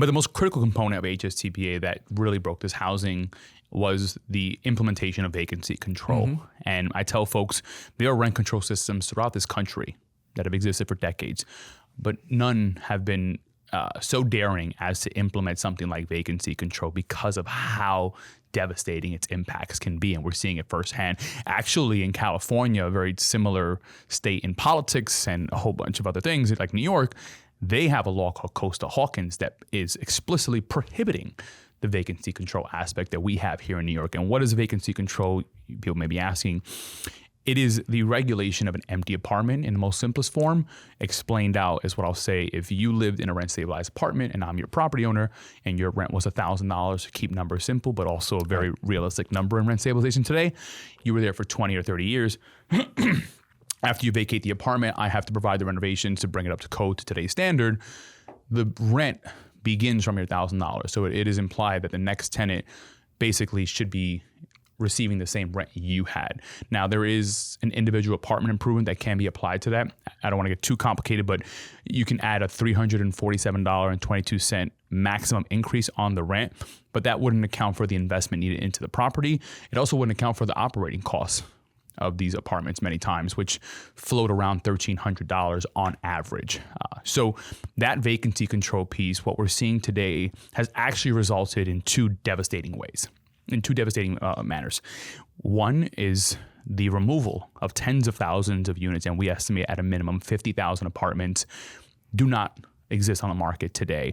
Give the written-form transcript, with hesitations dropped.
But the most critical component of HSTPA that really broke this housing was the implementation of vacancy control. And I tell folks there are rent control systems throughout this country that have existed for decades, but none have been so daring as to implement something like vacancy control because of how devastating its impacts can be. And we're seeing it firsthand. Actually, in California, a very similar state in politics and a whole bunch of other things, like New York, they have a law called Costa-Hawkins that is explicitly prohibiting the vacancy control aspect that we have here in New York. And what is vacancy control? People may be asking. It is the regulation of an empty apartment in the most simplest form. Explained out is what I'll say. If you lived in a rent-stabilized apartment and I'm your property owner and your rent was $1,000, to keep numbers simple, but also a very realistic number in rent stabilization today, you were there for 20 or 30 years. After you vacate the apartment, I have to provide the renovations to bring it up to code to today's standard. The rent begins from your $1,000. So it is implied that the next tenant basically should be receiving the same rent you had. Now, there is an individual apartment improvement that can be applied to that. I don't want to get too complicated, but you can add a $347.22 maximum increase on the rent, but that wouldn't account for the investment needed into the property. It also wouldn't account for the operating costs of these apartments many times, which float around $1,300 on average. So that vacancy control piece, what we're seeing today, has actually resulted in two devastating manners. One is the removal of tens of thousands of units, and we estimate at a minimum 50,000 apartments do not exist on the market today.